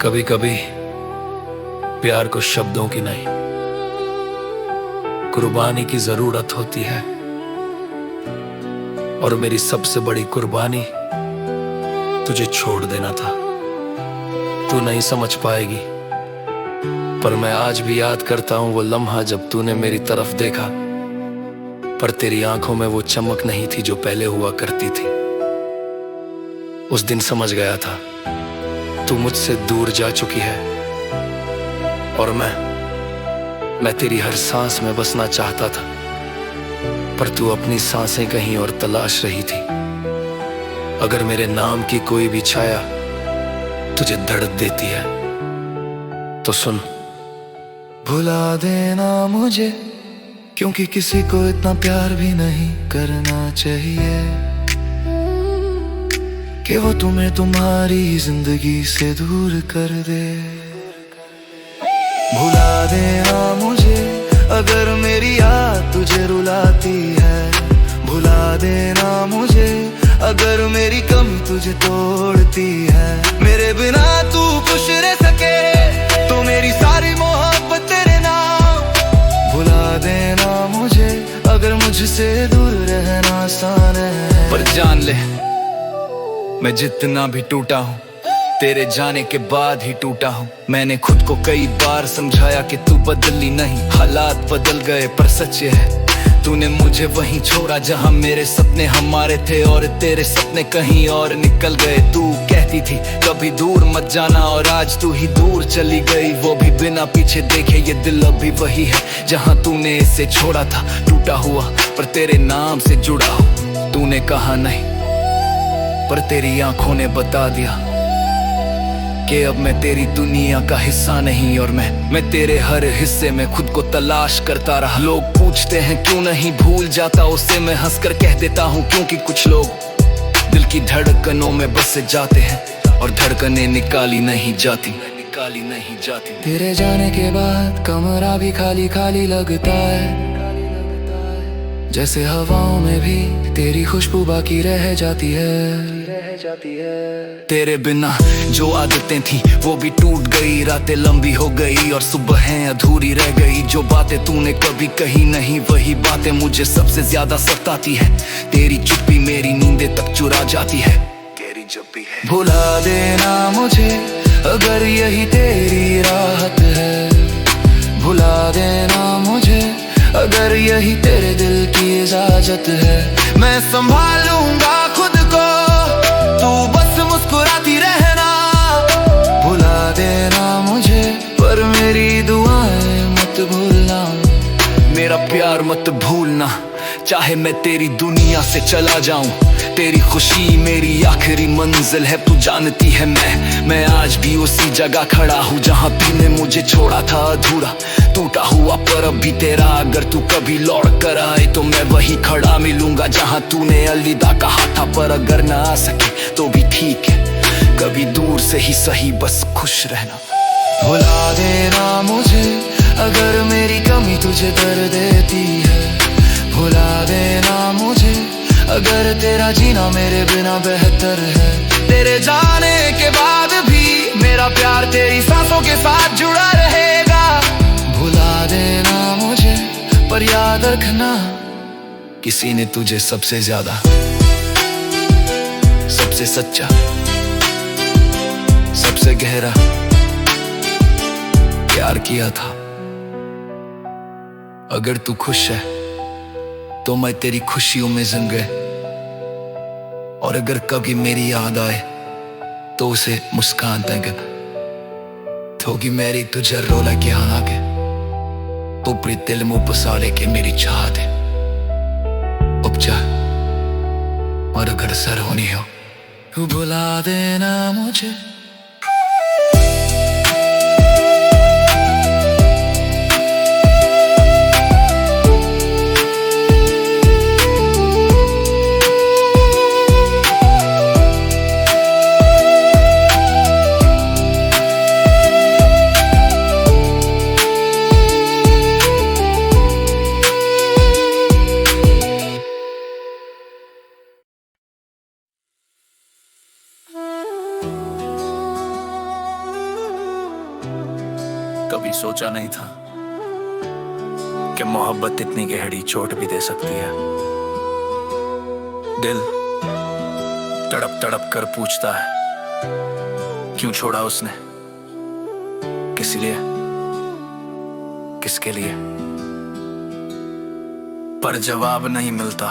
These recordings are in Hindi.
कभी कभी प्यार को शब्दों की नहीं, कुर्बानी की जरूरत होती है। और मेरी सबसे बड़ी कुर्बानी तुझे छोड़ देना था। तू नहीं समझ पाएगी, पर मैं आज भी याद करता हूं वो लम्हा जब तूने मेरी तरफ देखा, पर तेरी आंखों में वो चमक नहीं थी जो पहले हुआ करती थी। उस दिन समझ गया था तू मुझसे दूर जा चुकी है, और मैं तेरी हर सांस में बसना चाहता था, पर तू अपनी सांसें कहीं और तलाश रही थी। अगर मेरे नाम की कोई भी छाया तुझे दर्द देती है तो सुन, भुला देना मुझे, क्योंकि किसी को इतना प्यार भी नहीं करना चाहिए कि वो तुम्हें तुम्हारी जिंदगी से दूर कर दे। भुला देना मुझे अगर मेरी याद तुझे रुलाती है, भुला देना मुझे अगर मेरी कमी तुझे तोड़ती है। मेरे बिना तू खुश रह सके तो मेरी सारी मोहब्बत तेरे नाम। भुला देना मुझे अगर मुझसे दूर रहना आसान है। पर जान ले, मैं जितना भी टूटा हूँ तेरे जाने के बाद ही टूटा हूँ। मैंने खुद को कई बार समझाया कि तू बदली नहीं, हालात बदल गए पर सच ये है तूने मुझे वहीं छोड़ा जहाँ मेरे सपने हमारे थे और तेरे सपने कहीं और निकल गए। तू कहती थी कभी दूर मत जाना और आज तू ही दूर चली गई, वो भी बिना पीछे देखे। ये दिल अभी वही है जहाँ तूने इसे छोड़ा था, टूटा हुआ पर तेरे नाम से जुड़ा हो। तूने कहा नहीं, पर तेरी आंखों ने बता दिया कि अब मैं तेरी दुनिया का हिस्सा नहीं, और मैं तेरे हर हिस्से में खुद को तलाश करता रहा। लोग पूछते हैं क्यों नहीं भूल जाता उसे, मैं हंसकर कह देता हूँ क्योंकि कुछ लोग दिल की धड़कनों में बस जाते हैं और धड़कनें निकाली नहीं जाती। तेरे जाने के बाद कमरा भी खाली खाली लगता है, जैसे हवाओं में भी तेरी खुशबू बाकी रह जाती है। तेरे बिना जो आदतें थी वो भी टूट गई, रातें लंबी हो गई और सुबहें अधूरी रह गई। जो बातें तूने कभी कही नहीं वही बातें मुझे सबसे ज्यादा सताती है। तेरी चुप्पी मेरी नींदें तक चुरा जाती है। तेरी जब भी है भुला देना मुझे अगर यही तेरी राहत है, भुला देना मुझे अगर यही तेरे दिल की इजाजत है। मैं संभालूंगा खुद को, तू बस मुस्कुराती रहना। भुला देना मुझे पर मेरी दुआएं मत भूलना। मेरा प्यार मत भूलना, चाहे मैं तेरी दुनिया से चला जाऊं। तेरी खुशी मेरी आखिरी मंजिल है, तू जानती है मैं आज भी उसी जगह खड़ा हूँ जहाँ तूने मुझे छोड़ा था अधूरा, टूटा हुआ। पर अभी तेरा अगर तू कभी लौट कर आए तो मैं वही खड़ा मिलूंगा जहाँ तूने अलविदा कहा था। पर अगर ना आ सके तो भी ठीक है, कभी दूर से ही सही, बस खुश रहना। भुला देना मुझे अगर मेरी कमी तुझे दर्द देती है, भुला देना मुझे अगर तेरा जीना मेरे बिना बेहतर है। तेरे जाने के बाद भी मेरा प्यार तेरी सांसों के साथ जुड़ा रहेगा। भुला देना मुझे पर याद रखना, किसी ने तुझे सबसे ज्यादा, सबसे सच्चा, सबसे गहरा प्यार किया था। अगर तू खुश है तो मैं तेरी खुशियों में जिंद गए, और अगर कभी मेरी याद आए तो उसे मुस्कान देंगे। थोगी मेरी तुझे रोला के आगे, ऊपरी दिल मुंह पसारे के मेरी चाहत है उपचार, और अगर सर होनी हो भुला देना मुझे। कभी सोचा नहीं था कि मोहब्बत इतनी गहरी चोट भी दे सकती है। दिल तड़प तड़प कर पूछता है, क्यों छोड़ा उसने, किस लिए, किसके लिए? पर जवाब नहीं मिलता,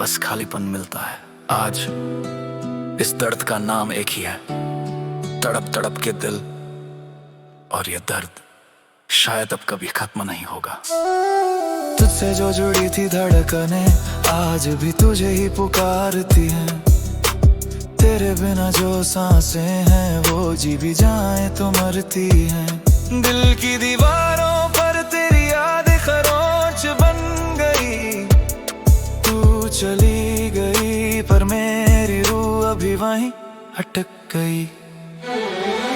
बस खालीपन मिलता है। आज इस दर्द का नाम एक ही है, तड़प तड़प के दिल। और ये दर्द शायद अब कभी खत्म नहीं होगा। तुझसे जो जुड़ी थी धड़कने आज भी तुझे ही पुकारती हैं। तेरे बिना जो सांसें हैं वो जी भी जाए तो मरती हैं। दिल की दीवारों पर तेरी याद खरोंच बन गई। तू चली गई पर मेरी रूह अभी वहीं अटक गई।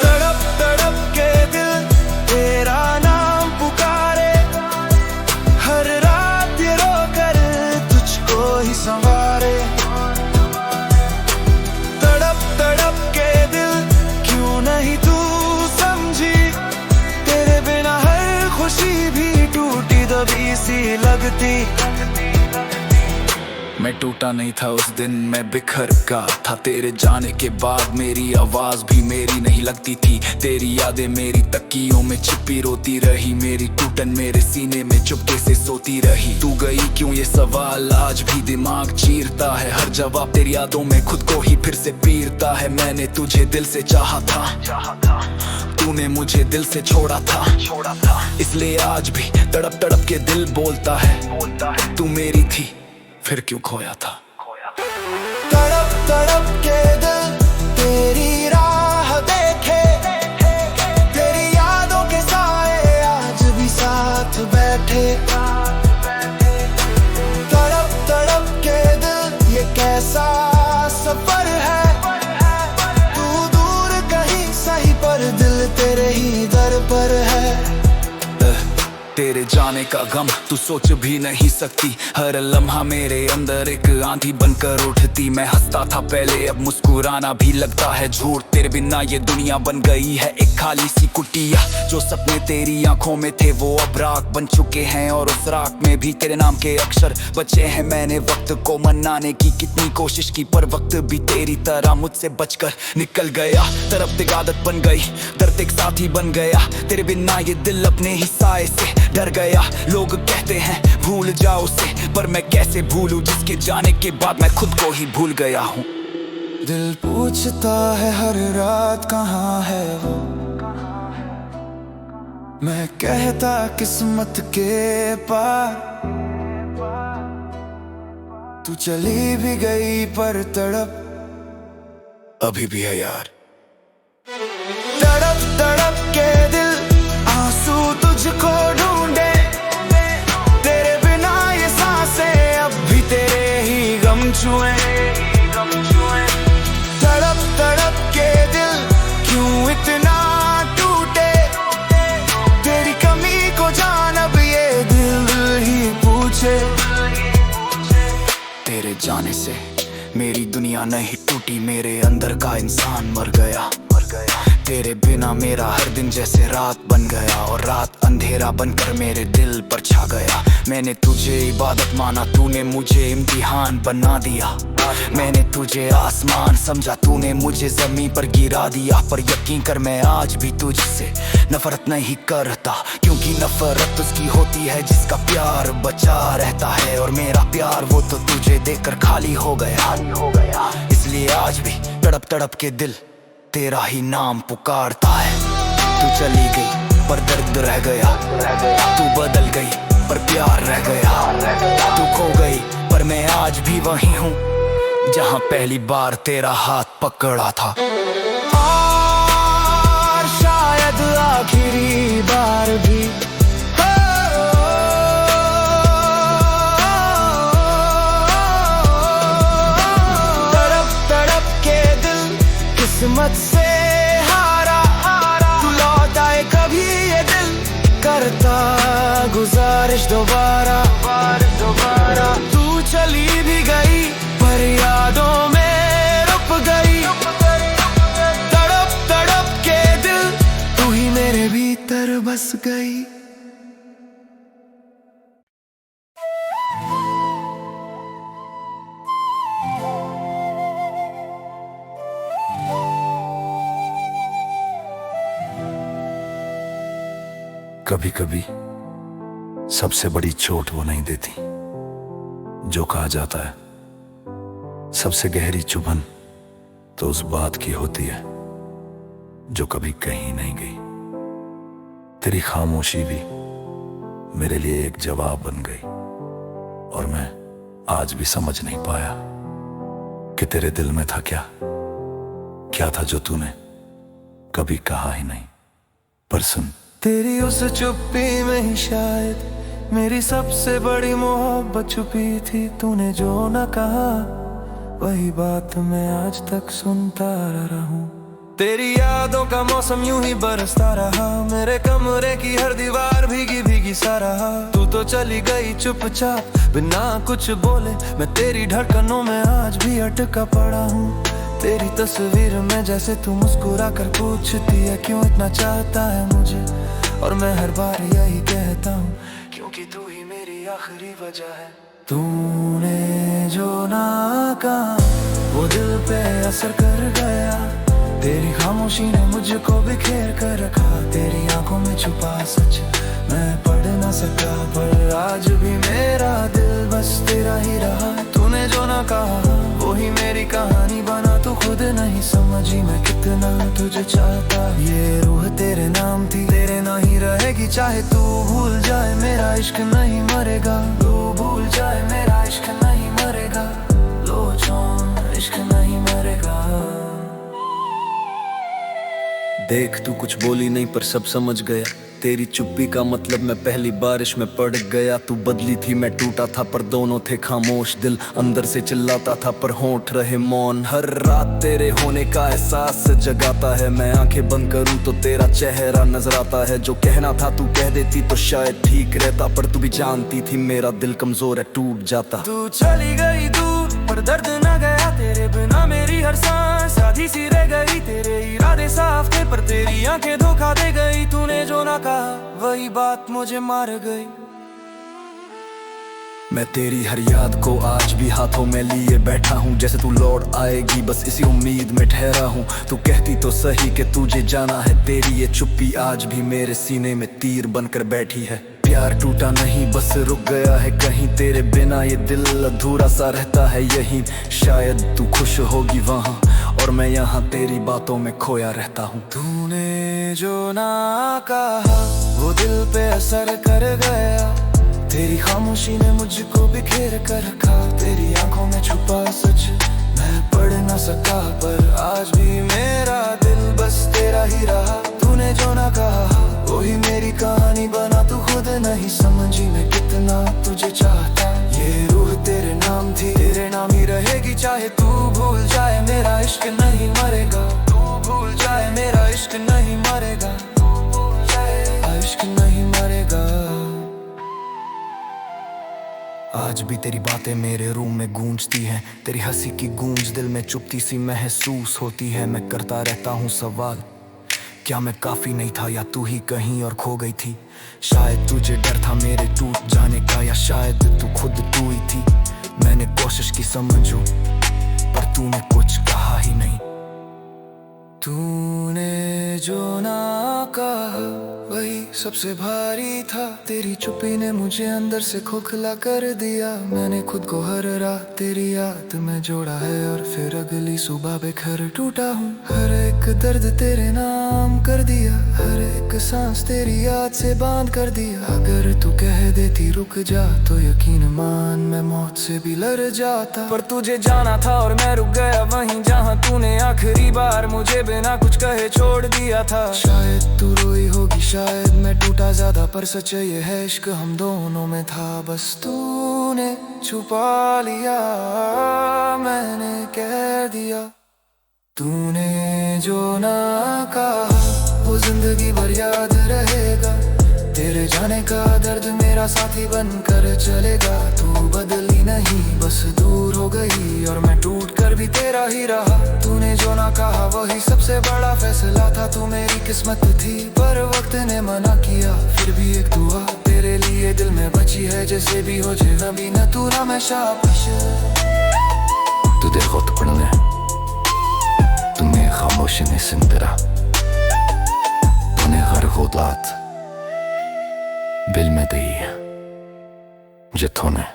तड़प तड़प के दिल तेरा नाम पुकारे, हर रात ये रो कर तुझको ही संवारे। तड़प तड़प के दिल क्यों नहीं तू समझी, तेरे बिना हर खुशी भी टूटी दबी सी लगती। मैं टूटा नहीं था उस दिन, मैं बिखर का था। तेरे जाने के बाद मेरी आवाज भी मेरी नहीं लगती थी। तेरी यादें मेरी तकियों में छिपी रोती रही। मेरी टूटन मेरे सीने में चुपके से सोती रही। तू गई क्यों ये सवाल आज भी दिमाग चीरता है। हर जवाब तेरी यादों में खुद को ही फिर से पीरता है। मैंने तुझे दिल से चाहा था, तूने मुझे दिल से छोड़ा था। इसलिए आज भी तड़प तड़प के दिल बोलता है, तू मेरी थी फिर क्यों खोया था। तड़प तड़प के दिल तेरी राह देखे, तेरी यादों के साए आज भी साथ बैठे। तड़प तड़प के दिल ये कैसा सफर है। तू दूर कहीं सही पर दिल तेरे ही दर पर है। तेरे जाने का गम तू सोच भी नहीं सकती। हर लम्हा मेरे अंदर एक आंधी बनकर उठती। मैं हंसता था पहले, अब मुस्कुराना भी लगता है झूठ। तेरे बिना ये दुनिया बन गई है एक खाली सी कुटिया। जो सपने तेरी आंखों में थे वो अब राख बन चुके हैं, और उस राख में भी तेरे नाम के अक्षर बचे हैं। मैंने वक्त को मनाने की कितनी कोशिश की, पर वक्त भी तेरी तरह मुझसे बचकर निकल गया। तरफ एक आदत बन गई, दर्द एक साथी बन गया। तेरे बिना ये दिल अपने ही साए से डर गया। लोग कहते हैं भूल जाओ उसे, पर मैं कैसे भूलूं जिसके जाने के बाद मैं खुद को ही भूल गया हूँ। दिल पूछता है हर रात कहाँ है वो, मैं कहता किस्मत के पार। तू चली भी गई पर तड़प अभी भी है यार। तड़प तड़प के दिल आंसू तुझको ढूंढे। तेरे बिना ये सांसें अब भी तेरे ही गम छुए। तड़प तड़प के दिल क्यों इतना टूटे, तेरी कमी को जान अब ये दिल ही पूछे। तेरे जाने से मेरी दुनिया नहीं टूटी, मेरे अंदर का इंसान मर गया। तेरे बिना मेरा हर दिन जैसे रात बन गया, और रात अंधेरा बनकर मेरे दिल पर छा गया। मैंने तुझे इबादत माना, तूने मुझे इम्तिहान बना दिया। मैंने तुझे आसमान समझा, तूने मुझे जमीन पर गिरा दिया। पर यकीन कर मैं आज भी तुझसे नफरत नहीं करता, क्योंकि नफरत उसकी होती है जिसका प्यार बचा रहता है। और मेरा प्यार वो तो तुझे देखकर खाली हो गया। इसलिए आज भी तड़प तड़प के दिल तेरा ही नाम पुकारता है। तू चली गई पर दर्द रह गया, तू बदल गई पर प्यार रह गया। तू खो गई पर मैं आज भी वही हूँ जहाँ पहली बार तेरा हाथ पकड़ा था। और शायद आखिरी बार भी तड़प तड़प के दिल किस्मत से हारा। तू लौट आए कभी ये दिल करता गुजारिश दोबारा। तू चली भी गई पर यादों में रुक गई। तड़प तड़प के दिल तू ही मेरे भीतर कर बस गई। कभी कभी सबसे बड़ी चोट वो नहीं देती जो कहा जाता है, सबसे गहरी चुभन तो उस बात की होती है जो कभी कहीं नहीं गई। तेरी खामोशी भी मेरे लिए एक जवाब बन गई, और मैं आज भी समझ नहीं पाया कि तेरे दिल में था क्या था जो तूने कभी कहा ही नहीं। पर सुन, तेरी उस चुप्पी में ही शायद मेरी सबसे बड़ी मोहब्बत छुपी थी। तूने जो न कहा वही बात मैं आज तक सुनता रहा हूँ। तेरी यादों का मौसम यूं ही बरसता रहा, मेरे कमरे की हर दीवार भीगी भीगी सा रहा। तू तो चली गई चुपचाप बिना कुछ बोले, मैं तेरी धड़कनों में आज भी अटका पड़ा हूँ। तेरी तस्वीर में जैसे तू मुस्कुरा कर पूछती है क्यों इतना चाहता है मुझे, और मैं हर बार यही कहता हूँ क्योंकि तू ही मेरी आखिरी वजह है। तूने जो ना कहा वो दिल पे असर कर गया, तेरी खामोशी ने मुझको बिखेर कर रखा। तेरी आंखों में छुपा सच मैं पढ़ ना सका, पर आज भी मेरा दिल बस तेरा ही रहा। तूने जो ना कहा वो ही मेरी कहानी बना, तू खुद नहीं समझी मैं कितना तुझे चाहता। ये रूह तेरे नाम थी, तेरे ना ही रहेगी, चाहे तू भूल जाए मेरा इश्क नहीं मरेगा। तू भूल जाए मेरा इश्क नहीं मरेगा, लो जान इश्क नहीं मरेगा। देख तू कुछ बोली नहीं पर सब समझ गया, तेरी चुप्पी का मतलब मैं पहली बारिश में पड़ गया। तू बदली थी मैं टूटा था, पर दोनों थे खामोश। दिल अंदर से चिल्लाता था पर होंठ रहे मौन। हर रात तेरे होने का एहसास जगाता है, मैं आंखें बंद करूं तो तेरा चेहरा नजर आता है। जो कहना था तू कह देती तो शायद ठीक रहता, पर तू भी जानती थी मेरा दिल कमजोर है टूट जाता। तू चली गई दूर पर दर्द न गया, तेरे बिना मेरी हर सांस आधी सी रह गई। तेरे इरादे साफ थे पर तेरी आंखें धोखा दे गई। तूने जो ना कहा वही बात मुझे मार गई। मैं तेरी हर याद को आज भी हाथों में लिए बैठा हूँ, जैसे तू लौट आएगी बस इसी उम्मीद में ठहरा हूँ। तू कहती तो सही कि तुझे जाना है, तेरी ये चुप्पी आज भी मेरे सीने में तीर बनकर बैठी है। प्यार टूटा नहीं बस रुक गया है कहीं, तेरे बिना ये दिल अधूरा सा रहता है यहीं। शायद तू खुश होगी वहाँ और मैं यहाँ तेरी बातों में खोया रहता हूँ। तूने जो ना कहा वो दिल पे असर कर गया, तेरी खामोशी ने मुझको बिखेर कर रखा। तेरी आंखों में छुपा सच मैं पढ़ ना सका, पर आज भी मेरा दिल बस तेरा ही रहा। तूने जो ना कहा वही मेरी कहानी बना, तू खुद नहीं समझी मैं कितना तुझे चाहता। ये रूह तेरे नाम थी, तेरे नाम ही रहेगी, चाहे तू भूल जाए मेरा इश्क नहीं मरेगा। तू भूल जाए मेरा इश्क नहीं मरेगा, तू भूल जाए इश्क नहीं मरेगा। आज भी तेरी बातें मेरे रूम में गूंजती हैं, तेरी हंसी की गूंज दिल में चुपती सी महसूस होती है। मैं करता रहता हूँ सवाल, क्या मैं काफी नहीं था या तू ही कहीं और खो गई थी। शायद तुझे डर था मेरे टूट जाने का, या शायद तू खुद तू ही थी। मैंने कोशिश की समझूं पर तूने कुछ कहा ही नहीं। तूने जो ना कहा वही सबसे भारी था, तेरी चुप्पी ने मुझे अंदर से खोखला कर दिया। मैंने खुद को हर रात तेरी याद में जोड़ा है, और फिर अगली सुबह बेघर टूटा हूँ। हर एक दर्द तेरे नाम कर दिया, हर एक सांस तेरी याद से बांध कर दिया। अगर तू कह देती रुक जा तो यकीन मान मैं मौत से भी लड़ जाता, पर तुझे जाना था और मैं रुक गया वहीं जहाँ तूने आखिरी बार मुझे बिना कुछ कहे छोड़ दिया था। शायद तू रोई होगी, शायद मैं टूटा ज्यादा, पर सच ये है इश्क हम दोनों में था। बस तूने छुपा लिया, मैंने कह दिया। तूने जो ना कहा वो जिंदगी भर याद रहेगा, तेरे तेरे जाने का दर्द मेरा साथी बनकर चलेगा। तू बदली नहीं, बस दूर हो गई और मैं टूट कर भी तेरा ही रहा। तूने जो ना कहा वही सबसे बड़ा फैसला था। तू मेरी किस्मत थी पर वक्त ने मना किया। फिर भी एक दुआ तेरे लिए दिल में बची है, जैसे भी हो जाए अभी न तू ना मैं शाबाश। तू देखो टुकड़े तुम्हें खामोशी ने सिंदरा तूने हर खुदात बिल में दी है जितों ने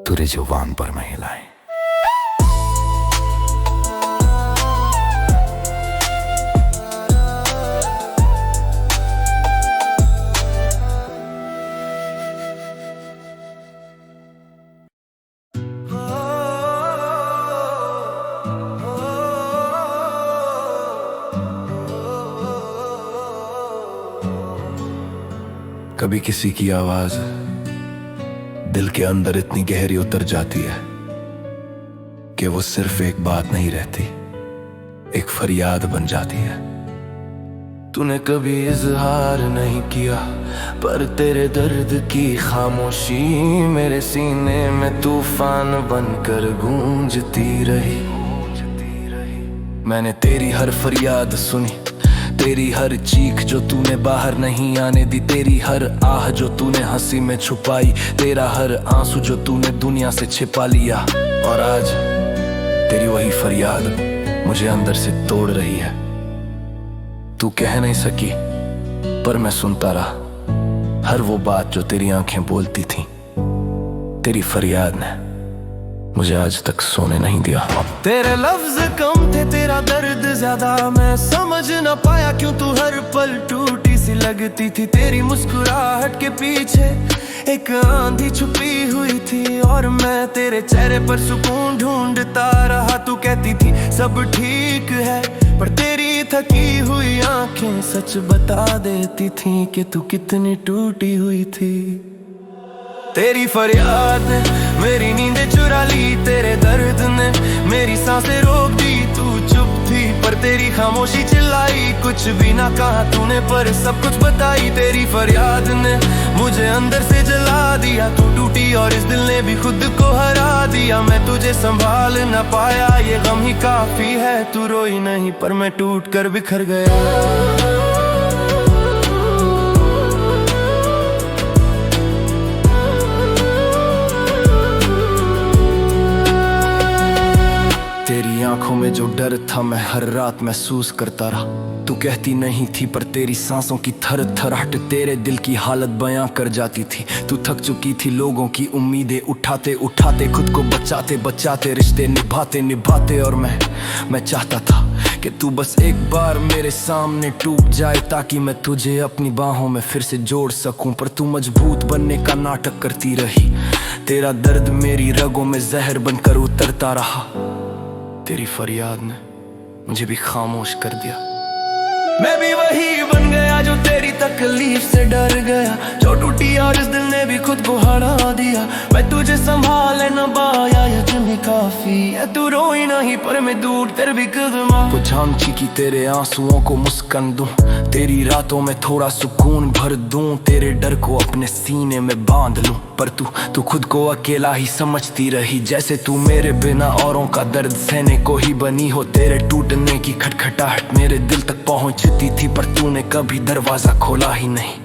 तुरे जुबान पर महिलाएं। कभी किसी की आवाज दिल के अंदर इतनी गहरी उतर जाती है कि वो सिर्फ एक बात नहीं रहती, एक फरियाद बन जाती है। तूने कभी इजहार नहीं किया पर तेरे दर्द की खामोशी मेरे सीने में तूफान बनकर गूंजती रही। मैंने तेरी हर फरियाद सुनी, तेरी हर चीख जो तूने बाहर नहीं आने दी, तेरी हर आह जो तूने हंसी में छुपाई, तेरा हर आंसू जो तूने दुनिया से छिपा लिया। और आज तेरी वही फरियाद मुझे अंदर से तोड़ रही है। तू कह नहीं सकी पर मैं सुनता रहा हर वो बात जो तेरी आंखें बोलती थी। तेरी फरियाद ने मुझे आज तक सोने नहीं दिया। तेरे लफ्ज कम थे, तेरा दर्द ज्यादा, मैं समझ न पाया क्यों तू हर पल टूटी सी लगती थी। तेरी मुस्कुराहट के पीछे एक आंधी छुपी हुई थी और मैं तेरे चेहरे पर सुकून ढूंढता रहा। तू कहती थी सब ठीक है पर तेरी थकी हुई आंखें सच बता देती थी कि तू कितनी टूटी हुई थी। तेरी फरियाद ने मेरी नींदें चुरा ली, तेरे दर्द ने मेरी सांसें रोक दी। तू चुप थी पर तेरी खामोशी चिल्लाई, कुछ भी ना कहा तूने पर सब कुछ बताई। तेरी फरियाद ने मुझे अंदर से जला दिया। तू टूटी और इस दिल ने भी खुद को हरा दिया। मैं तुझे संभाल न पाया, ये गम ही काफी है। तू रोई नहीं पर मैं टूट कर बिखर गया। तेरी आंखों में जो डर था मैं हर रात महसूस करता रहा। तू कहती नहीं थी पर तेरी सांसों की थर थराहट तेरे दिल की हालत बयां कर जाती थी। तू थक चुकी थी लोगों की उम्मीदें उठाते उठाते, खुद को बचाते बचाते, रिश्ते निभाते निभाते। और मैं चाहता था कि तू बस एक बार मेरे सामने टूट जाए ताकि मैं तुझे अपनी बाहों में फिर से जोड़ सकूं। पर तू मजबूत बनने का नाटक करती रही, तेरा दर्द मेरी रगों में जहर बनकर उतरता रहा। तेरी फरियाद ने मुझे भी खामोश कर दिया। मैं भी वही बन गया जो तेरी तकलीफ से डर गया, जो टूटी और इस दिल ने भी खुद को हरा दिया। मैं तुझे संभाले न पाया, ये तुम्हें काफी है। तू रोई नहीं पर मैं दूर तेरे भी कदमा। कुछ आंची की तेरे आंसुओं को मुस्कान दूं, तेरी रातों में थोड़ा सुकून भर दूं, तेरे डर को अपने सीने में बांध लूं। पर तू खुद को अकेला ही समझती रही, जैसे तू मेरे बिना औरों का दर्द सहने को ही बनी हो। तेरे टूटने की खटखटाहट मेरे दिल तक पहुंचती थी पर तूने कभी दरवाजा खोला ही नहीं।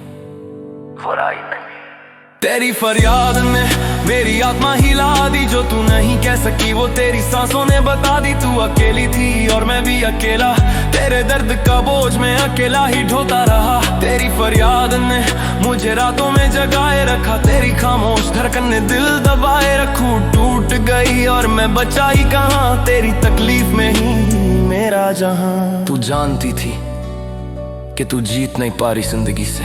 तेरी फरियाद ने मेरी आत्मा हिला दी, जो तू नहीं कह सकी वो तेरी सांसों ने बता दी। तू अकेली थी और मैं भी अकेला, तेरे दर्द का बोझ मैं अकेला ही ढोता रहा। तेरी फरियाद ने मुझे रातों में जगाए रखा, तेरी खामोश धड़कन ने दिल दबाए रखूं। टूट गई और मैं बचा ही कहाँ, तेरी तकलीफ में ही मेरा जहां। तू जानती थी कि तू जीत नहीं पा रही जिंदगी से,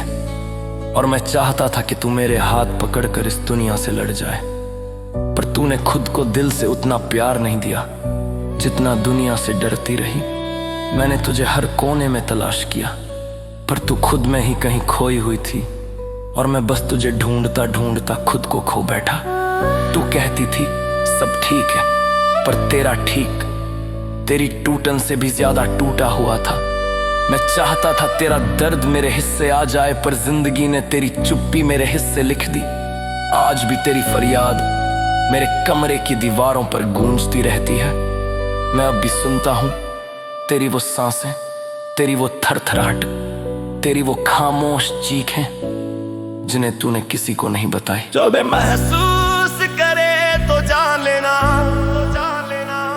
और मैं चाहता था कि तू मेरे हाथ पकड़कर इस दुनिया से लड़ जाए। पर तूने खुद को दिल से उतना प्यार नहीं दिया जितना दुनिया से डरती रही। मैंने तुझे हर कोने में तलाश किया पर तू खुद में ही कहीं खोई हुई थी, और मैं बस तुझे ढूंढता ढूंढता खुद को खो बैठा। तू कहती थी सब ठीक है पर तेरा ठीक तेरी टूटन से भी ज्यादा टूटा हुआ था। मैं चाहता था तेरा दर्द मेरे हिस्से आ जाए, पर जिंदगी ने तेरी चुप्पी मेरे हिस्से लिख दी। आज भी तेरी फरियाद मेरे कमरे की दीवारों पर गूंजती रहती है। मैं अब भी सुनता हूँ तेरी वो सांसें, तेरी वो थरथराहट, तेरी वो खामोश चीखें जिन्हें तूने किसी को नहीं बताई। जब महसूस करे तो जान लेना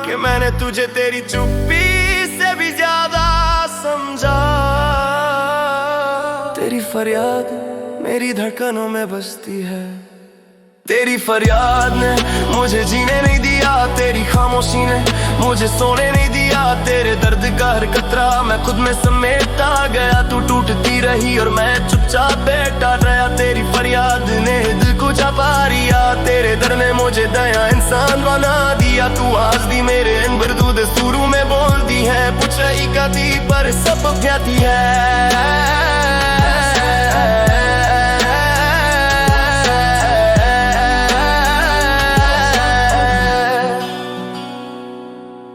कि मैंने तुझे तेरी चुप्पी से भी ज्यादा समझा। तेरी फरियाद मेरी धड़कनों में बसती है, तेरी फरियाद ने मुझे जीने नहीं दिया, तेरी खामोशी ने मुझे सोने नहीं दिया। तेरे दर्द का हर कतरा मैं खुद में समेटा गया, तू टूटती रही और मैं चुपचाप बैठा रहा। तेरी फरियाद ने दिल को छपा लिया, तेरे दर्द ने मुझे दया इंसान बना दिया। तू आज भी मेरे इन बरदूद सुरू में बोलती है, पूछ रही कभी पर सब कहती है।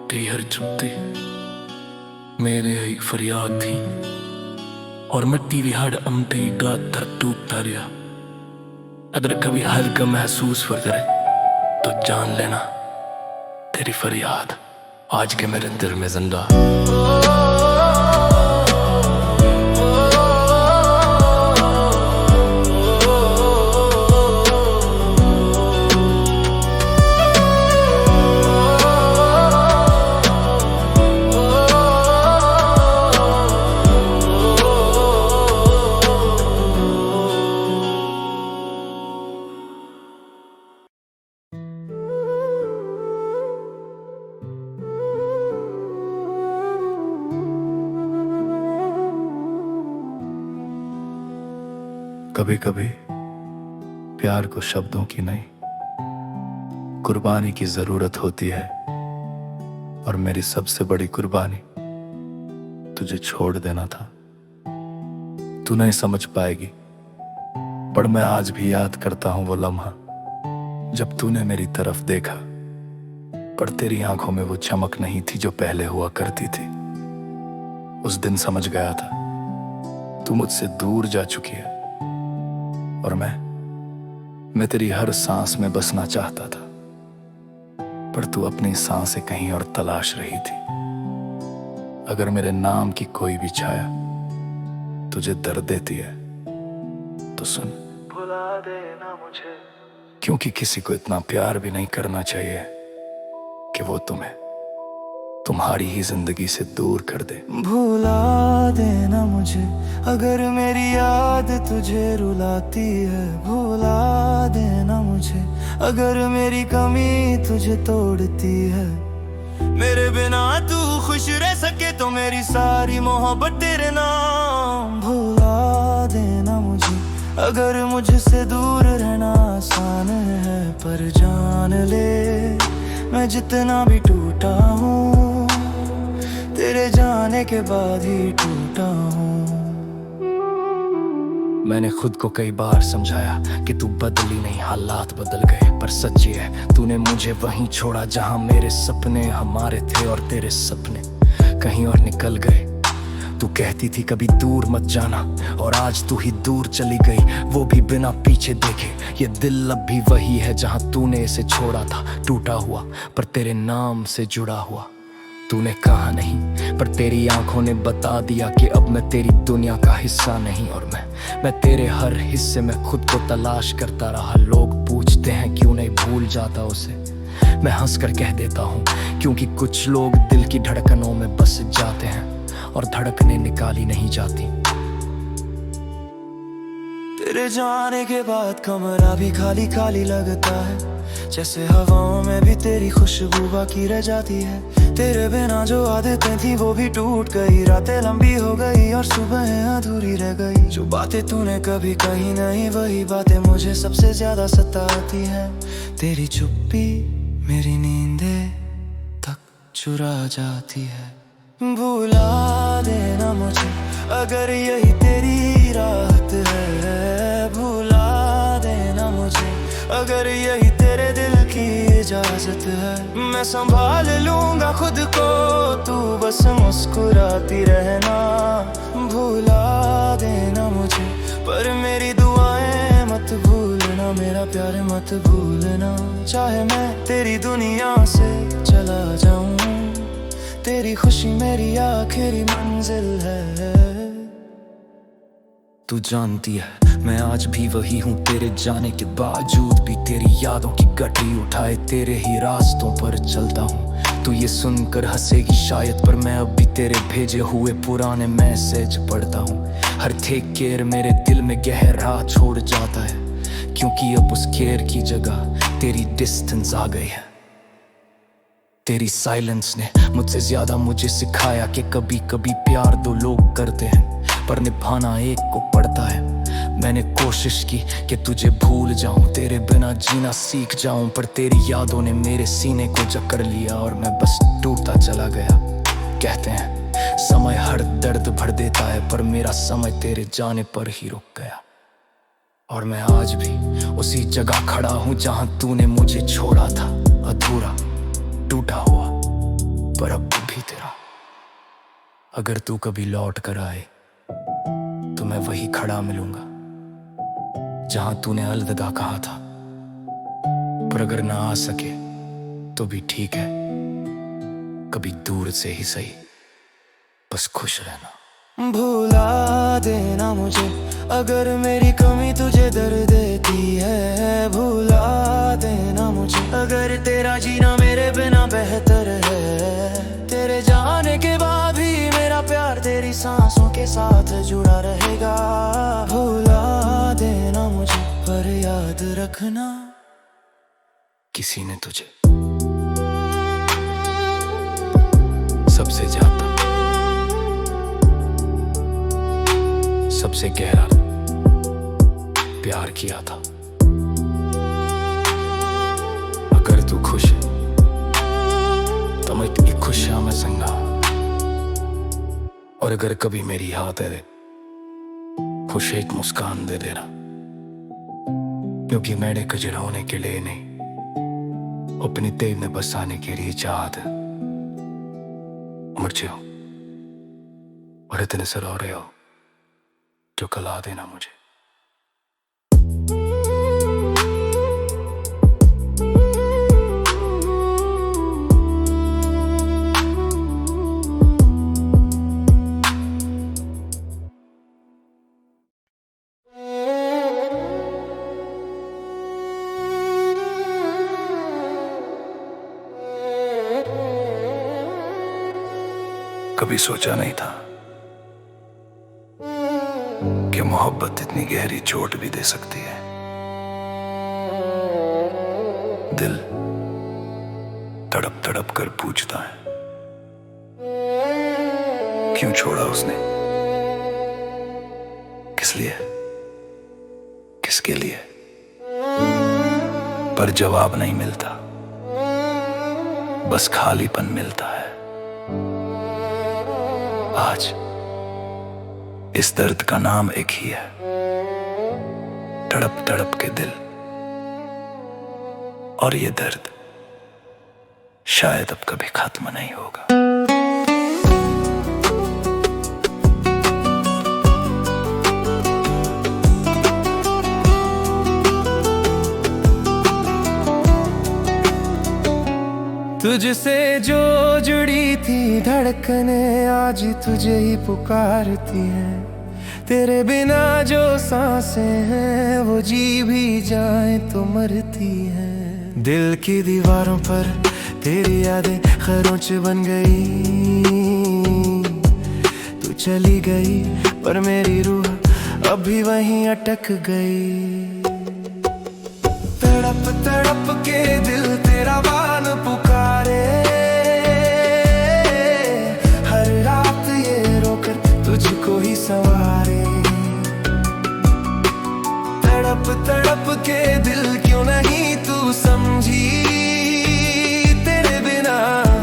तेरी हर चुप्पी मेरे ही फरियाद थी, और मिट्टी भी हर अमटे गात तक टूटता रहा। अगर कभी हल्का महसूस हो करे तो जान लेना तेरी फरियाद आज के मेरे दिल में जिंदा। कभी कभी प्यार को शब्दों की नहीं, कुर्बानी की जरूरत होती है। और मेरी सबसे बड़ी कुर्बानी तुझे छोड़ देना था। तू नहीं समझ पाएगी, पर मैं आज भी याद करता हूं वो लम्हा जब तूने मेरी तरफ देखा, पर तेरी आंखों में वो चमक नहीं थी जो पहले हुआ करती थी। उस दिन समझ गया था तू मुझसे दूर जा चुकी है, और मैं तेरी हर सांस में बसना चाहता था, पर तू अपनी सांसें कहीं और तलाश रही थी। अगर मेरे नाम की कोई भी छाया तुझे दर्द देती है तो सुन, भुला देना मुझे, क्योंकि किसी को इतना प्यार भी नहीं करना चाहिए कि वो तुम्हारी ही जिंदगी से दूर कर दे। भुला देना मुझे अगर मेरी याद तुझे रुलाती है। भुला देना मुझे अगर मेरी कमी तुझे तोड़ती है। मेरे बिना तू खुश रह सके तो मेरी सारी मोहब्बत तेरे नाम। भुला देना मुझे अगर मुझसे दूर रहना आसान है, पर जान ले मैं जितना भी टूटा हूँ तेरे जाने के बाद ही टूटा हूँ। मैंने खुद को कई बार समझाया कि तू बदली नहीं, हालात बदल गए, पर सच्ची है तूने मुझे वहीं छोड़ा जहां मेरे सपने हमारे थे और तेरे सपने कहीं और निकल गए। तू कहती थी कभी दूर मत जाना, और आज तू ही दूर चली गई, वो भी बिना पीछे देखे। ये दिल अब भी वही है जहां तूने इसे छोड़ा था, टूटा हुआ पर तेरे नाम से जुड़ा हुआ। तूने कहा नहीं, पर तेरी आंखों ने बता दिया कि अब मैं तेरी दुनिया का हिस्सा नहीं, और मैं तेरे हर हिस्से में खुद को तलाश करता रहा। लोग पूछते हैं क्यों नहीं भूल जाता उसे, मैं हंसकर कह देता हूँ क्योंकि कुछ लोग दिल की धड़कनों में बस जाते हैं और धड़कने निकाली नहीं जाती। तेरे जाने के बाद कमरा भी खाली खाली लगता है, जैसे हवाओं में भी तेरी खुशबू बाकी रह जाती है। तेरे बिना जो आदतें थी वो भी टूट गई, रातें लंबी हो गई और सुबह अधूरी रह गई। जो बातें तूने कभी कही नहीं वही बातें मुझे सबसे ज्यादा सताती है। तेरी चुप्पी मेरी नींदें तक चुरा जाती है। भुला देना मुझे अगर यही तेरी रात है। भुला देना मुझे अगर यही तेरे दिल की इजाजत है। मैं संभाल लूंगा खुद को, तू बस मुस्कुराती रहना। भूला देना मुझे पर मेरी दुआएं मत भूलना, मेरा प्यार मत भूलना। चाहे मैं तेरी दुनिया से चला जाऊं, तेरी खुशी मेरी आखिरी मंजिल है। तू जानती है मैं आज भी वही हूँ, तेरे जाने के बावजूद भी तेरी यादों की गठरी उठाए तेरे ही रास्तों पर चलता हूँ। तू ये सुनकर हंसेगी शायद, पर मैं अब भी तेरे भेजे हुए पुराने मैसेज पढ़ता हूँ। हर टेक केयर मेरे दिल में गहरा छोड़ जाता है, क्योंकि अब उस केयर की जगह तेरी डिस्टेंस आ गई है। तेरी साइलेंस ने मुझसे ज्यादा मुझे सिखाया कि कभी कभी प्यार दो लोग करते हैं पर निभाना एक को पड़ता है। मैंने कोशिश की कि तुझे भूल जाऊं, तेरे बिना जीना सीख जाऊं, पर तेरी यादों ने मेरे सीने को जकड़ लिया और मैं बस टूटता चला गया। कहते हैं समय हर दर्द भर देता है, पर मेरा समय तेरे जाने पर ही रुक गया। और मैं आज भी उसी जगह खड़ा हूँ जहां तूने मुझे छोड़ा था, अधूरा टूटा हुआ, पर अब भी तेरा। अगर तू कभी लौट कर आए तो मैं वही खड़ा मिलूंगा जहां तूने अलविदा कहा था। पर अगर ना आ सके तो भी ठीक है, कभी दूर से ही सही, बस खुश रहना। भूला देना मुझे अगर मेरी कमी तुझे दर्द देती है। भूला देना मुझे अगर तेरा जीना मेरे बिना बेहतर है। तेरे जाने के बाद भी मेरा प्यार तेरी सांसों के साथ जुड़ा रहेगा। भूला देना मुझे पर याद रखना, किसी ने तुझे सबसे ज्यादा, सबसे गहरा प्यार किया था। अगर तू खुश है तो मैं इतनी खुश है मैं संगा। और अगर कभी मेरी हाथ है खुश एक मुस्कान दे देना, क्योंकि मैंने कजरा होने के लिए नहीं, अपनी दिल में बसाने के लिए चाहत है। मुझे हो और इतने सर हो रहे हो जो कला देना मुझे। कभी सोचा नहीं था कि मोहब्बत इतनी गहरी चोट भी दे सकती है। दिल तड़प तड़प कर पूछता है क्यों छोड़ा उसने, किस लिए, किसके लिए। पर जवाब नहीं मिलता, बस खालीपन मिलता है। आज इस दर्द का नाम एक ही है, तड़प तड़प के दिल। और ये दर्द शायद अब कभी खत्म नहीं होगा। तुझसे जो जुड़ी थी धड़कने आज तुझे ही पुकारती हैं। तेरे बिना जो सांसें हैं वो जी भी जाए तो मरती हैं। दिल की दीवारों पर तेरी यादें खरोंच बन गई। तू चली गई पर मेरी रूह अभी वहीं अटक गई। तड़प तड़प के दिल तेरा बान पुकारे। हर रात ये रोकर तुझको ही सवारे। तड़प तड़प के दिल क्यों नहीं तू समझी। तेरे बिना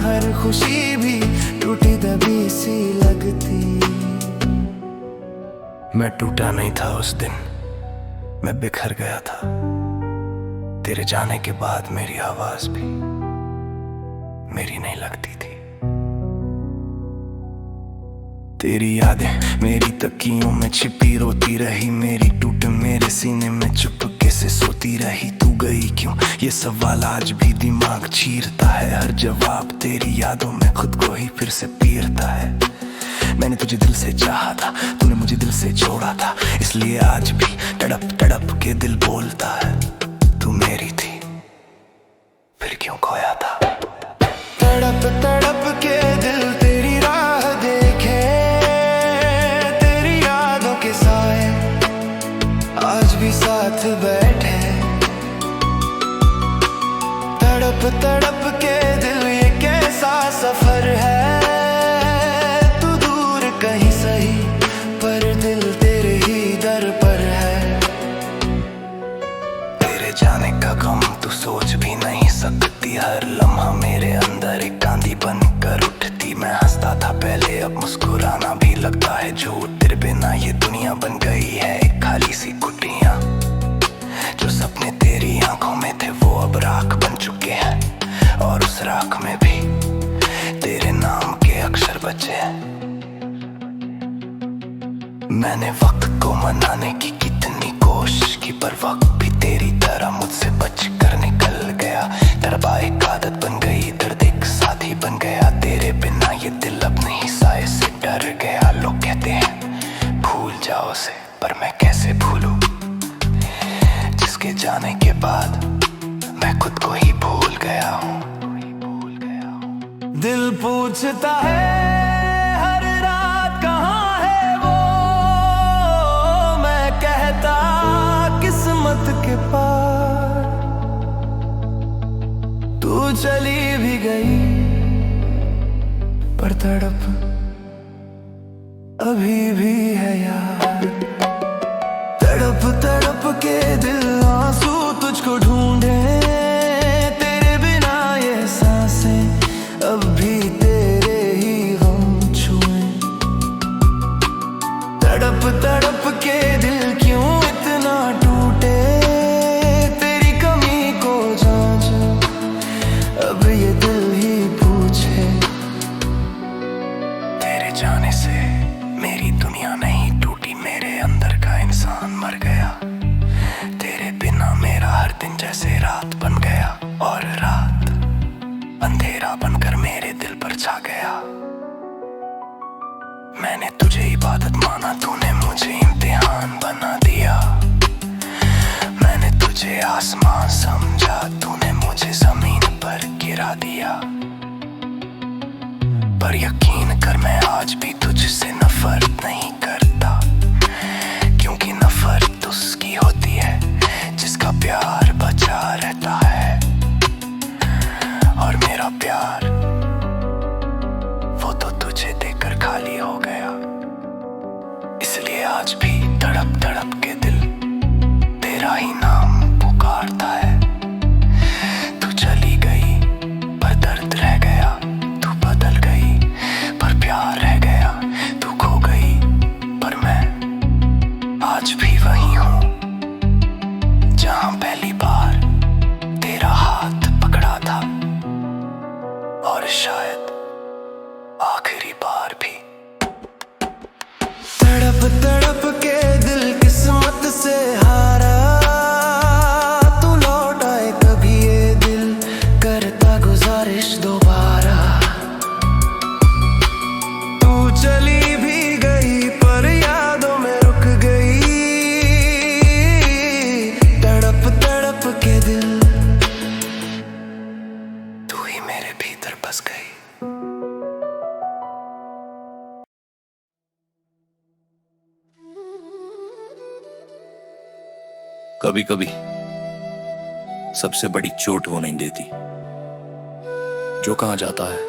हर खुशी भी टूटी दबी सी लगती। मैं टूटा नहीं था उस दिन, मैं बिखर गया था। तेरे जाने के बाद मेरी आवाज भी मेरी नहीं लगती थी। तेरी यादें मेरी तकियों में छिपी रोती रही, मेरी टूट मेरे सीने में चुपके से सोती रही। तू गई क्यों ये सवाल आज भी दिमाग चीरता है, हर जवाब तेरी यादों में खुद को ही फिर से पीरता है। मैंने तुझे दिल से चाहा था, तूने मुझे दिल से छोड़ा था, इसलिए आज भी तड़प तड़प के दिल बोलता है तू मेरी थी फिर क्यों खोया था। तड़प तड़प के दिल तेरी राह देखे, तेरी यादों के साए आज भी साथ बैठे। तड़प तड़प के दिल ये कैसा सफर है, तू दूर कहीं सही पर दिल तेरे ही दर पर है। तेरे जाने का गम तू सोच भी नहीं सकती, हर लम्हा मेरे अंदर एक आंधी बन कर उठती। मैं हंसता था पहले, अब मुस्कुराना भी लगता है झूठ। तेरे बिना ये दुनिया बन गई है एक खाली सी कुटिया, जो सपने तेरी आंखों में थे वो अब राख बन चुके हैं, और उस राख में भी तेरे नाम के अक्षर बचे हैं। मैंने वक्त को मनाने की कितनी कोशिश की, पर वक्त भी तेरी तरह मुझसे बच कर निकल गया। दरबा एक आदत बन गई, दर्द एक साथी बन गया। तेरे बिना ये दिल अब नहीं साए से डर गया। लोग कहते हैं भूल जाओ से, पर मैं कैसे भूलूं जिसके जाने के बाद मैं खुद को ही भूल गया हूँ। दिल पूछता है हर रात कहाँ है वो, मैं कहता किस्मत के पार। तू चली भी गई पर तड़प अभी भी है यार। तड़प तड़प के दिल आंसू तुझको ढूंढे, तेरे बिना ये सांसें अब भी तेरे ही गम छुए। तड़प तड़प के दिल क्यों इतना टूटे, तेरी कमी को जांच अब ये दिल ही पूछे। तेरे जाने से मेरी दुनिया नहीं टूटी, मेरे अंदर का इंसान मर गया। तेरे बिना मेरा हर दिन जैसे रात बन गया, और रात अंधेरा बनकर मेरे दिल पर छा गया। मैंने तुझे इबादत माना, तूने मुझे इम्तिहान बना दिया। मैंने तुझे आसमान समझा, तूने मुझे जमीन पर गिरा दिया। पर यकीन कर मैं आज भी तुझसे नफरत नहीं करता, क्योंकि नफरत उसकी होती है जिसका प्यार बचा रहता है। और मेरा प्यार वो तो तुझे देकर खाली हो गया, इसलिए आज भी तड़प तड़प के दिल तेरा ही नाम पुकारता है। तू चली गई पर दर्द रह गया, तू बदल गई पर प्यार रह गया। तू खो गई पर मैं आज भी वही हूँ, जहाँ पहली बार तेरा हाथ पकड़ा था, और शायद आखिरी बार भी। तड़प तड़प के दिल किस्मत से हारा, तू लौट आए कभी ये दिल करता गुजारिश दोबारा। तू चली भी गई पर यादों में रुक गई, तड़प तड़प के दिल तू ही मेरे भीतर बस गई। कभी कभी सबसे बड़ी चोट वो नहीं देती जो कहा जाता है,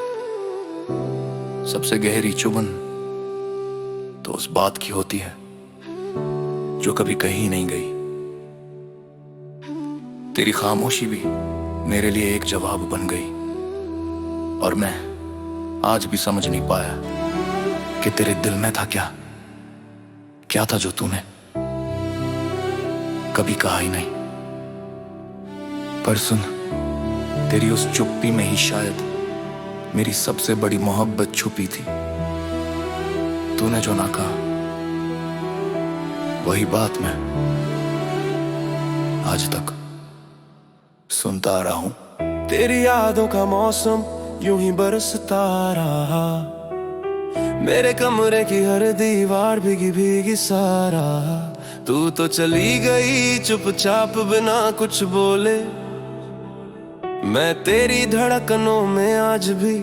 सबसे गहरी चुभन तो उस बात की होती है जो कभी कही नहीं गई। तेरी खामोशी भी मेरे लिए एक जवाब बन गई, और मैं आज भी समझ नहीं पाया कि तेरे दिल में था क्या था जो तूने कभी कहा ही नहीं। पर सुन, तेरी उस चुप्पी में ही शायद मेरी सबसे बड़ी मोहब्बत छुपी थी। तूने जो ना कहा वही बात मैं आज तक सुनता रहा हूं। तेरी यादों का मौसम यूं ही बरसता रहा, मेरे कमरे की हर दीवार भीगी भीगी सारा। तू तो चली गई चुपचाप बिना कुछ बोले, मैं तेरी धड़कनों में आज भी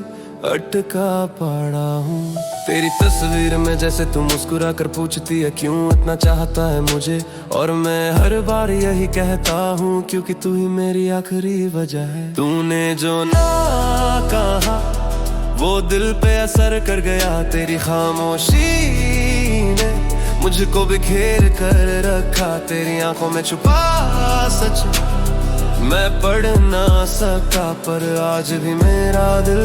अटका पड़ा हूँ। तेरी तस्वीर में जैसे तू मुस्कुरा कर पूछती है क्यों इतना चाहता है मुझे, और मैं हर बार यही कहता हूँ क्योंकि तू ही मेरी आखिरी वजह है। तूने जो ना कहा वो दिल पे असर कर गया, तेरी खामोशी ने मुझको बिखेर कर रखा। तेरी आंखों में छुपा सच मैं पढ़ ना सका, पर आज भी मेरा दिल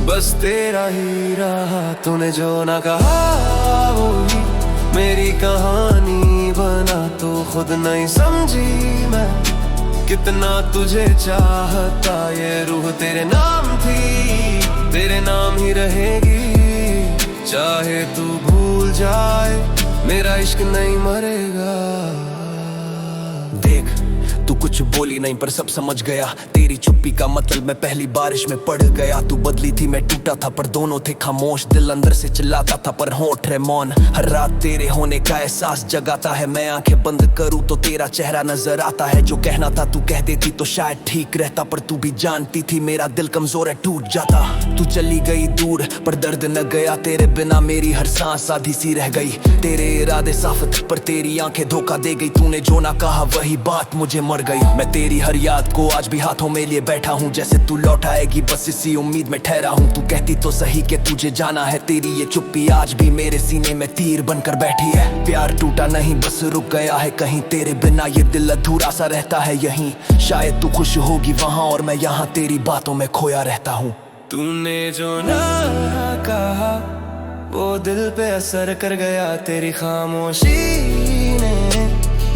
बस तेरा ही रहा। तूने जो ना कहा वो ही मेरी कहानी बना, तो खुद नहीं समझी मैं कितना तुझे चाहता। ये रूह तेरे नाम थी, तेरे नाम ही रहेगी, चाहे तू भूल जाए मेरा इश्क नहीं मरेगा। देख तू कुछ बोली नहीं पर सब समझ गया, तेरी चुप्पी का मतलब मैं पहली बारिश में पड़ गया। तू बदली थी मैं टूटा था पर दोनों थे खामोश, दिल अंदर से चिल्लाता था पर होंठ रहे मौन। हर रात तेरे होने का एहसास जगाता है, मैं आंखें बंद करूं तो तेरा चेहरा नजर आता है। जो कहना था तू कह देती तो शायद ठीक रहता, पर तू भी जानती थी मेरा दिल कमजोर है टूट जाता। तू चली गई दूर पर दर्द न गया, तेरे बिना मेरी हर सांस आधी सी रह गई। तेरे इरादे साफ थे पर तेरी आंखें धोखा दे गई, तूने जो ना कहा वही बात मुझे मर गई। मैं तेरी हर याद को आज भी हाथों में लिए बैठा हूँ, जैसे तू लौट आएगी बस इसी उम्मीद में ठहरा हूँ। तू कहती तो सही कि तुझे जाना है, तेरी ये चुप्पी आज भी मेरे सीने में तीर बनकर बैठी है। प्यार टूटा नहीं बस रुक गया है कहीं, तेरे बिना ये दिल अधूरा सा रहता है यहीं। शायद तू खुश होगी वहाँ और मैं यहाँ तेरी बातों में खोया रहता हूँ। तूने जो ना कहा वो दिल पे असर कर गया, तेरी खामोशी ने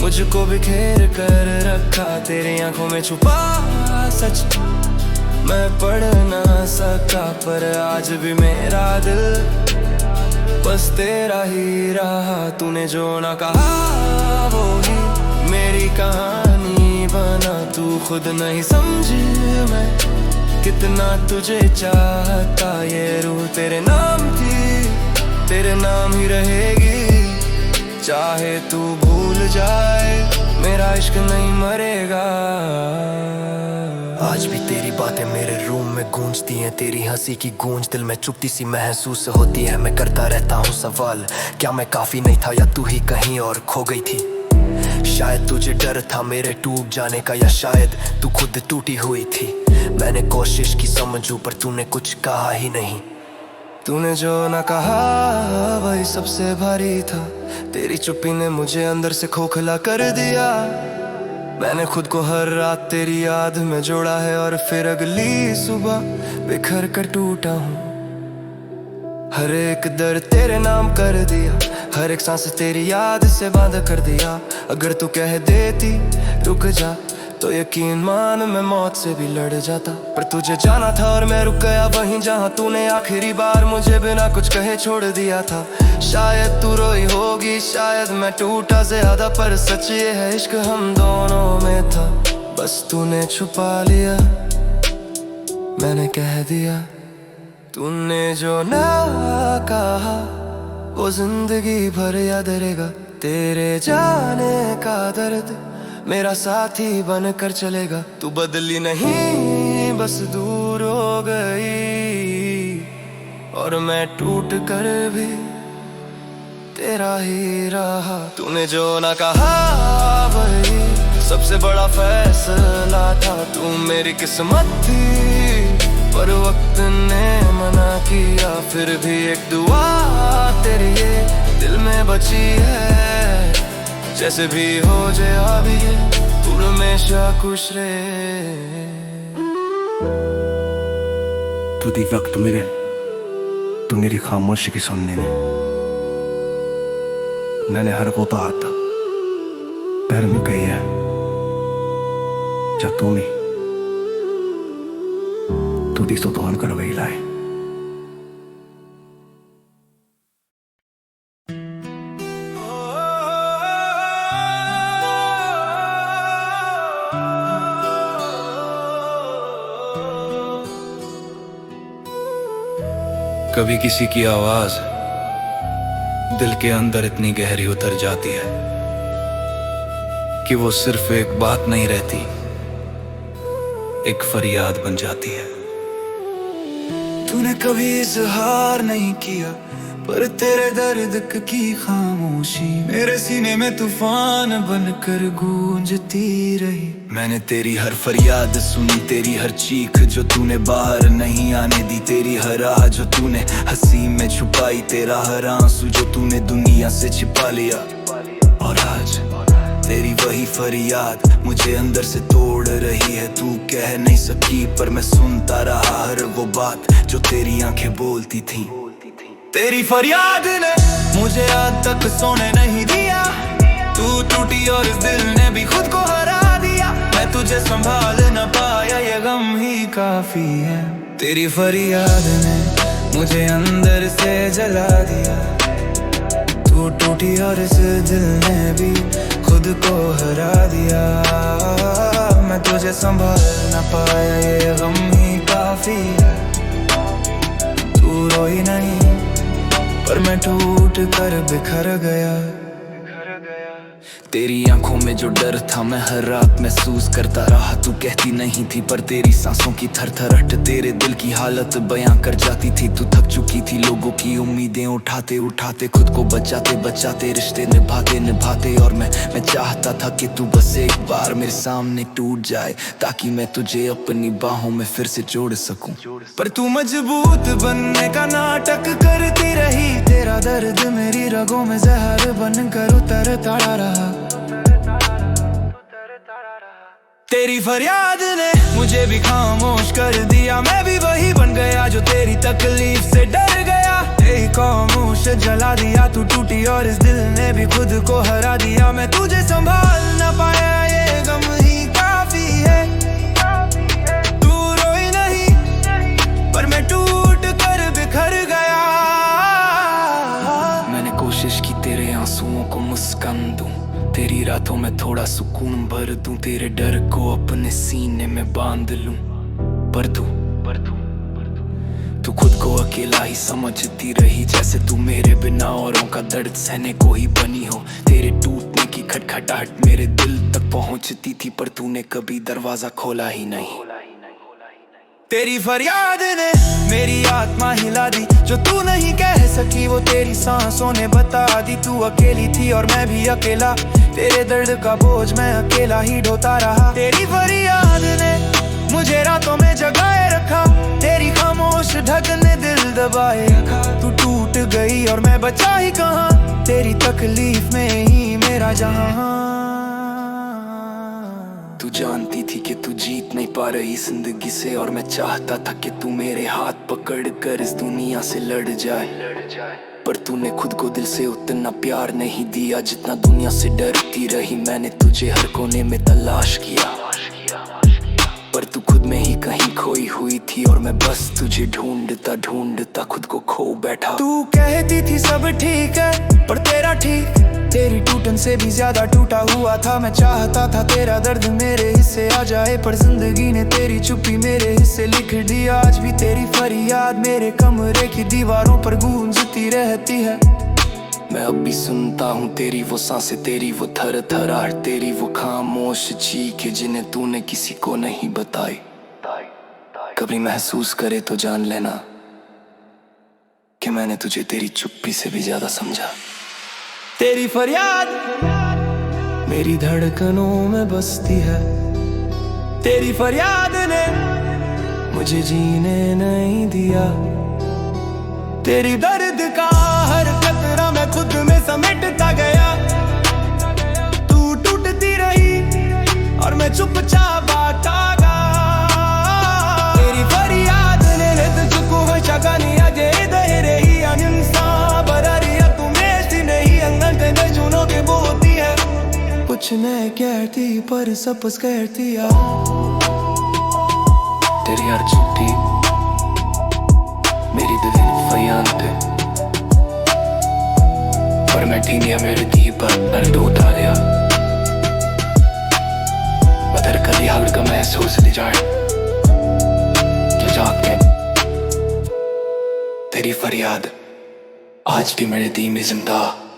मुझको बिखेर कर रखा। तेरी आंखों में छुपा सच मैं पढ़ ना सका, पर आज भी मेरा दिल बस तेरा ही रहा। तूने जो ना कहा वो ही मेरी कहानी बना, तू खुद नहीं समझी मैं कितना तुझे चाहता। ये रूह तेरे नाम थी, तेरे नाम ही रहेगी, चाहे तू भूल जाए मेरा इश्क नहीं मरेगा। आज भी तेरी बातें मेरे रूम में गूंजती हैं, तेरी हंसी की गूंज दिल में चुपती सी महसूस होती है। मैं करता रहता हूँ सवाल, क्या मैं काफी नहीं था या तू ही कहीं और खो गई थी। शायद तुझे डर था मेरे टूट जाने का, या शायद तू खुद टूटी हुई थी। मैंने कोशिश की समझूं पर तूने कुछ कहा ही नहीं। तूने जो ना कहा वही सबसे भारी था, तेरी चुप्पी ने मुझे अंदर से खोखला कर दिया। मैंने खुद को हर रात तेरी याद में जोड़ा है, और फिर अगली सुबह बिखर कर टूटा हूँ। हर एक दर्द तेरे नाम कर दिया, हर एक सांस तेरी याद से बांध कर दिया। अगर तू कह देती रुक जा तो यकीन मान मैं मौत से भी लड़ जाता, पर तुझे जाना था और मैं रुक गया वहीं जहां तूने आखिरी बार मुझे बिना कुछ कहे छोड़ दिया था। शायद तू रोई होगी, शायद मैं टूटा ज्यादा, पर सच ये है इश्क हम दोनों में था। बस तूने छुपा लिया, मैंने कह दिया। तूने जो ना कहा वो जिंदगी भर याद रहेगा, तेरे जाने का दर्द मेरा साथी बनकर चलेगा। तू बदली नहीं बस दूर हो गई, और मैं टूट कर भी तेरा ही रहा। तूने जो ना कहा वही सबसे बड़ा फैसला था। तू मेरी किस्मत थी पर वक्त ने मना किया, फिर भी एक दुआ तेरी ये दिल में बची है। जैसे भी हो जाए अभी ये तू हमेशा खुश रहे। तू दी वक्त मेरे, तू मेरी खामोशी की सुनने ने, मैंने हर वो बात पैर में कही है, जा तू नहीं, तू दिसतो तो कर लाय. कभी किसी की आवाज दिल के अंदर इतनी गहरी उतर जाती है कि वो सिर्फ एक बात नहीं रहती, एक फरियाद बन जाती है. तूने कभी इजहार नहीं किया, पर तेरे दर्द की खामोशी मेरे सीने में तूफान बनकर गूंजती रही. मैंने तेरी हर फरियाद सुनी, तेरी हर चीख जो तूने बाहर नहीं आने दी, तेरी हर आह जो तूने हंसी में छुपाई, तेरा हर आंसू जो तूने दुनिया से छिपा लिया. और आज तेरी वही फरियाद मुझे अंदर से तोड़ रही है. तू कह नहीं सकी पर मैं सुनता रहा हर वो बात जो तेरी आंखें बोलती थी. तेरी फरियाद ने मुझे आज तक सोने नहीं दिया. तू टूटी और इस दिल ने भी खुद को हरा दिया. मैं तुझे संभाल न पाया, ये गम ही काफी है. तेरी फरियाद ने मुझे अंदर से जला दिया. तू टूटी और इस दिल ने भी खुद को हरा दिया. मैं तुझे संभाल न पाया, ये गम ही काफी है. तू रोई नहीं पर मैं टूट कर बिखर गया. तेरी आंखों में जो डर था मैं हर रात महसूस करता रहा. तू कहती नहीं थी पर तेरी सांसों की थरथराहट तेरे दिल की हालत बयां कर जाती थी. तू थक चुकी थी लोगों की उम्मीदें उठाते उठाते, खुद को बचाते बचाते, रिश्ते निभाते निभाते. और मैं चाहता था कि तू बस एक बार मेरे सामने टूट जाए ताकि मैं तुझे अपनी बाहों में फिर से जोड़ सकूं. पर तू मजबूत बनने का नाटक करती रही. तेरा दर्द मेरी रगों में जहर बनकर उतरता रहा. तेरी फरियाद ने मुझे भी खामोश कर दिया. मैं भी वही बन गया जो तेरी तकलीफ से डर गया. यही खामोश जला दिया. तू टूटी और इस दिल ने भी खुद को हरा दिया. मैं तुझे संभाल न पाया, ये गम ही काफी है. तू रोई नहीं पर मैं टूट कर बिखर गया. मैंने कोशिश की तेरे आंसुओं को मुस्कान दूं, तेरी रातों में थोड़ा सुकून भर दूं, तेरे डर को अपने सीने में बांध लूं. पर तू खुद को अकेला ही समझती रही, जैसे तू मेरे बिना औरों का दर्द सहने को ही बनी हो. तेरे टूटने की खटखटाहट मेरे दिल तक पहुंचती थी पर तूने कभी दरवाजा खोला ही नहीं. तेरी फरियाद ने मेरी आत्मा हिला दी. जो तू नहीं कह सकी वो तेरी सांसों ने बता दी. तू अकेली थी और मैं भी अकेला. तेरे दर्द का बोझ मैं अकेला ही ढोता रहा. तेरी फरियाद ने मुझे रातों में जगाए रखा. तेरी खामोश धड़कन ने दिल दबाए रखा. तू टूट गई और मैं बचा ही कहाँ. तेरी तकलीफ में ही मेरा जहां. तू जानती थी कि तू जीत नहीं पा रही जिंदगी से, और मैं चाहता था कि तू मेरे हाथ पकड़ कर इस दुनिया से लड़ जाए. पर तूने खुद को दिल से उतना प्यार नहीं दिया जितना दुनिया से डरती रही. मैंने तुझे हर कोने में तलाश किया पर तू खुद में ही कहीं खोई हुई थी. और मैं बस तुझे ढूंढता ढूंढता खुद को खो बैठा. तू कहती थी सब ठीक है पर तेरा ठीक तेरी टूटन से भी ज्यादा टूटा हुआ था. मैं चाहता था तेरा दर्द मेरे हिस्से आ जाए पर जिंदगी ने तेरी चुप्पी मेरे हिस्से लिख दी. आज भी तेरी फरियाद मेरे कमरे की दीवारों पर गूंजती रहती है. मैं अब भी सुनता हूँ तेरी वो सांसें, तेरी वो थरथराहट, तेरी वो खामोश चीख जिन्हें तूने किसी को नहीं बताई. कभी महसूस करे तो जान लेना कि मैंने तुझे तेरी चुप्पी से भी ज्यादा समझा. तेरी फरियाद मेरी धड़कनों में बसती है. तेरी फरियाद ने मुझे जीने नहीं दिया. तेरी दर्द का हर कतरा मैं खुद में समेटता गया. तू टूटती रही और मैं चुपचाप बाटा गा. तेरी फरियाद ने लेत चुको है चगानी आजे दहरे ही अनिंसा बरारिया. तू मेरी नहीं अंगन के जुनों के बोती है. कुछ कुछ नहीं कहती पर सब कहती यार। तेरी हर छुट्टी मेरी दिल फरियाद पर मैं ठीनिया मेरे दी पर दर्द उतारिया बदर कदी हर का महसूस दी जाए जो जाके तेरी फरियाद आज भी मेरे दी में जिंदा।